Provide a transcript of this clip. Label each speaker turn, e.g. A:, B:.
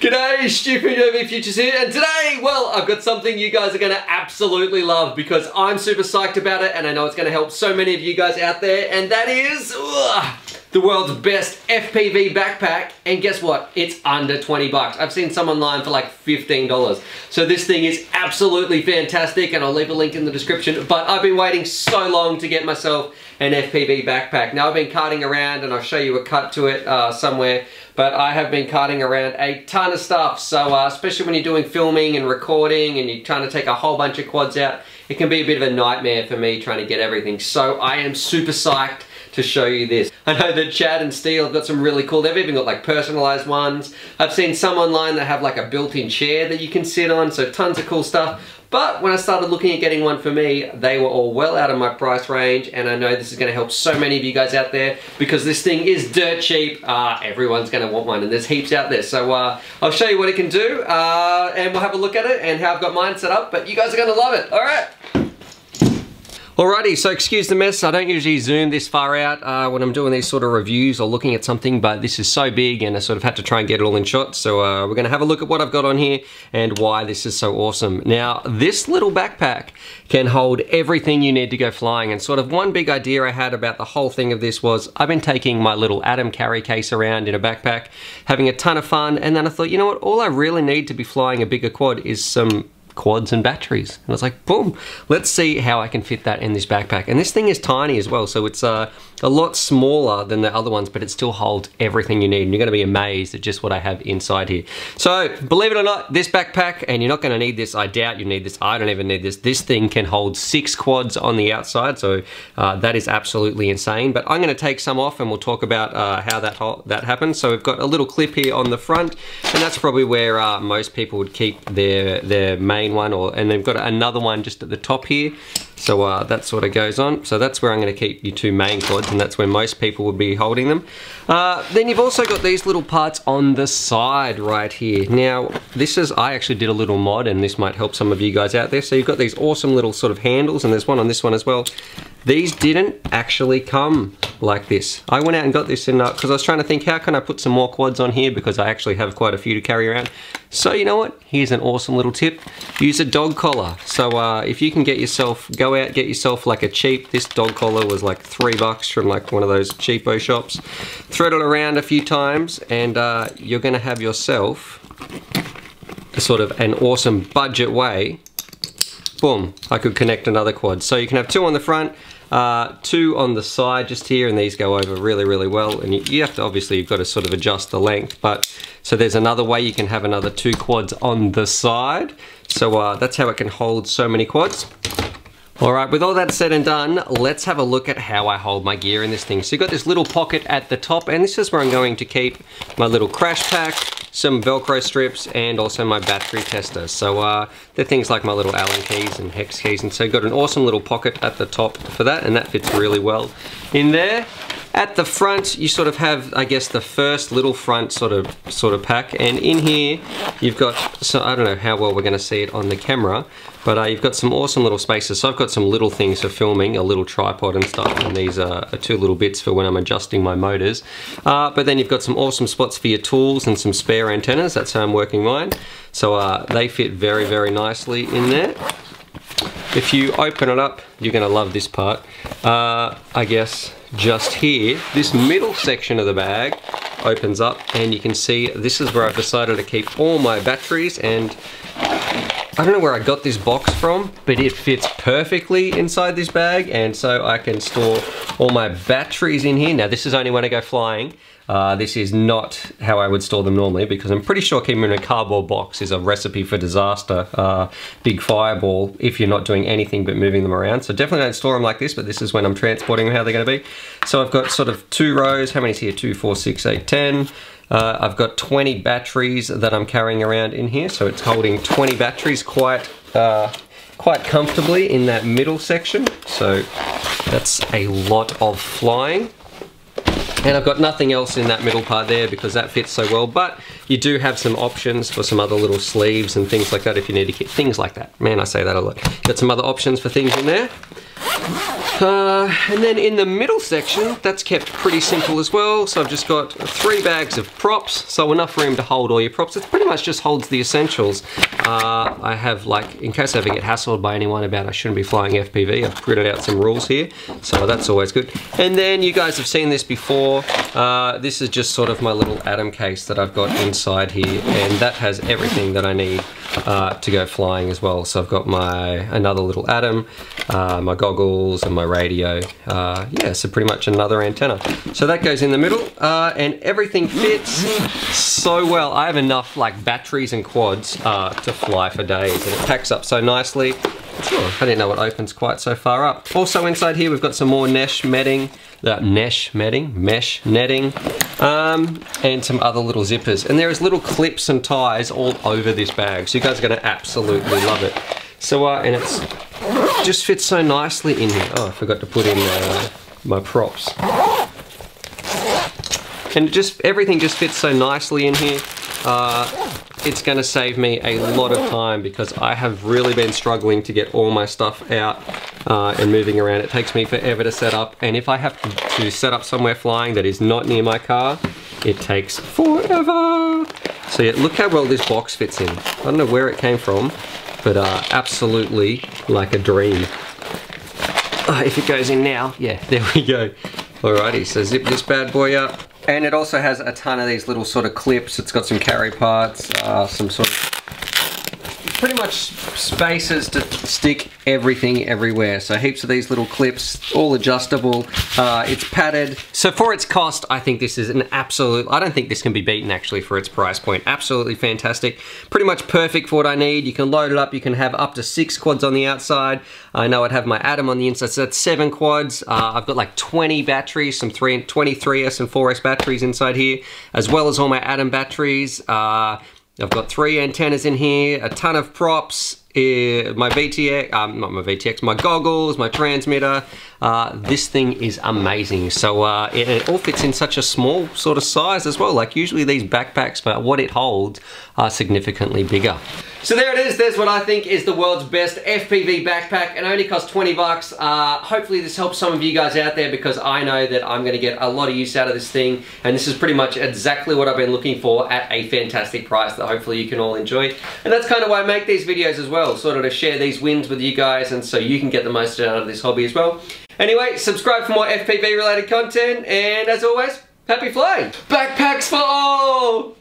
A: G'day, stupid UAVfutures here, and today, well, I've got something you guys are going to absolutely love because I'm super psyched about it and I know it's going to help so many of you guys out there, and that is the world's best FPV backpack. And guess what? It's under 20 bucks. I've seen some online for like $15. So this thing is absolutely fantastic, and I'll leave a link in the description, but I've been waiting so long to get myself an FPV backpack. Now I've been carting around, and I'll show you a cut to it somewhere, but I have been carting around a ton of stuff. So especially when you're doing filming and recording and you're trying to take a whole bunch of quads out, it can be a bit of a nightmare for me trying to get everything. So I am super psyched to show you this. I know that Chad and Steel have got some really cool, they've even got like personalized ones. I've seen some online that have like a built-in chair that you can sit on, so tons of cool stuff. But when I started looking at getting one for me, they were all well out of my price range, and I know this is going to help so many of you guys out there because this thing is dirt cheap. Everyone's going to want one, and there's heaps out there. So I'll show you what it can do, and we'll have a look at it and how I've got mine set up, but you guys are going to love it. Alright. Alrighty, so excuse the mess. I don't usually zoom this far out when I'm doing these sort of reviews or looking at something, but this is so big and I sort of had to try and get it all in shot. So we're going to have a look at what I've got on here and why this is so awesome. Now, this little backpack can hold everything you need to go flying, and sort of one big idea I had about the whole thing of this was I've been taking my little Atom carry case around in a backpack, having a ton of fun, and then I thought, you know what, all I really need to be flying a bigger quad is some quads and batteries. And I was like, boom, let's see how I can fit that in this backpack. And this thing is tiny as well, so it's a lot smaller than the other ones, but it still holds everything you need, and you're going to be amazed at just what I have inside here. So believe it or not, this backpack, and you're not going to need this, I doubt you need this, I don't even need this thing can hold 6 quads on the outside, so that is absolutely insane. But I'm going to take some off and we'll talk about how that happens. So we've got a little clip here on the front, and that's probably where most people would keep their main one, and they've got another one just at the top here. So that sort of goes on. So that's where I'm going to keep your 2 main quads, and that's where most people would be holding them. Then you've also got these little parts on the side right here. Now, this is, I actually did a little mod, and this might help some of you guys out there. So you've got these awesome little sort of handles, and there's one on this one as well. These didn't actually come like this. I went out and got this in, because I was trying to think, how can I put some more quads on here, because I actually have quite a few to carry around. So you know what, here's an awesome little tip. Use a dog collar. So if you can get yourself, go out, get yourself like a cheap, this dog collar was like $3 from like one of those cheapo shops. Thread it around a few times, and you're gonna have yourself a sort of an awesome budget way. Boom, I could connect another quad. So you can have 2 on the front, 2 on the side just here, and these go over really, really well. And you have to, obviously, you've got to sort of adjust the length, but so there's another way you can have another 2 quads on the side. So that's how it can hold so many quads. Alright, with all that said and done, let's have a look at how I hold my gear in this thing. So you've got this little pocket at the top, and this is where I'm going to keep my little crash pack, some Velcro strips, and also my battery tester. So they're things like my little Allen keys and hex keys, and so you've got an awesome little pocket at the top for that, and that fits really well in there. At the front, you sort of have, I guess, the first little front sort of pack, and in here you've got, so I don't know how well we're going to see it on the camera, but you've got some awesome little spaces. So I've got some little things for filming, a little tripod and stuff, and these are 2 little bits for when I'm adjusting my motors. But then you've got some awesome spots for your tools and some spare antennas. That's how I'm working mine. So they fit very, very nicely in there. If you open it up, you're going to love this part. I guess just here, this middle section of the bag opens up, and you can see this is where I've decided to keep all my batteries, and I don't know where I got this box from, but it fits perfectly inside this bag, and so I can store all my batteries in here. Now, this is only when I go flying. This is not how I would store them normally, because I'm pretty sure keeping them in a cardboard box is a recipe for disaster. Big fireball if you're not doing anything but moving them around. So definitely don't store them like this, but this is when I'm transporting them, how they're going to be. So I've got sort of 2 rows. How many's here? 2, 4, 6, 8, 10. I've got 20 batteries that I'm carrying around in here, so it's holding 20 batteries quite comfortably in that middle section. So that's a lot of flying. And I've got nothing else in that middle part there because that fits so well, but you do have some options for some other little sleeves and things like that if you need to keep things like that. Man, I say that a lot. Got some other options for things in there. And then in the middle section, that's kept pretty simple as well. So I've just got 3 bags of props, so enough room to hold all your props. It pretty much just holds the essentials. I have, like, in case I ever get hassled by anyone about I shouldn't be flying FPV, I've printed out some rules here, so that's always good. And then you guys have seen this before. This is just sort of my little atom case that I've got inside here, and that has everything that I need to go flying as well. So I've got another little atom, my goggles and my radio. Yeah, so pretty much another antenna. So that goes in the middle, and everything fits so well. I have enough like batteries and quads to fly for days, and it packs up so nicely. Oh, I didn't know it opens quite so far up. Also inside here we've got some more mesh netting, and some other little zippers. And there's little clips and ties all over this bag, so you guys are going to absolutely love it. So, and it's just fits so nicely in here. Oh, I forgot to put in my props. And everything just fits so nicely in here. It's going to save me a lot of time because I have really been struggling to get all my stuff out and moving around. It takes me forever to set up, and if I have to set up somewhere flying that is not near my car, it takes forever. So yeah, look how well this box fits in. I don't know where it came from, but absolutely like a dream. If it goes in now, yeah, there we go. Alrighty, so zip this bad boy up. And it also has a ton of these little sort of clips. It's got some carry parts, some sort of pretty much spaces to stick everything everywhere. So heaps of these little clips, all adjustable. It's padded. So for its cost, I think this is an absolute, I don't think this can be beaten actually for its price point. Absolutely fantastic. Pretty much perfect for what I need. You can load it up. You can have up to 6 quads on the outside. I know I'd have my atom on the inside, so that's 7 quads. I've got like 20 batteries, some 23S and 4S batteries inside here, as well as all my atom batteries. I've got 3 antennas in here, a ton of props, my VTX, not my VTX, my goggles, my transmitter. This thing is amazing. So it all fits in such a small sort of size as well. Like usually these backpacks, but what it holds are significantly bigger. So there it is. There's what I think is the world's best FPV backpack. It only costs 20 bucks. Hopefully this helps some of you guys out there because I know that I'm gonna get a lot of use out of this thing. And this is pretty much exactly what I've been looking for at a fantastic price that hopefully you can all enjoy. And that's kind of why I make these videos as well, sort of to share these wins with you guys and so you can get the most out of this hobby as well. Anyway, subscribe for more FPV related content, and as always, happy flying! Backpacks for all!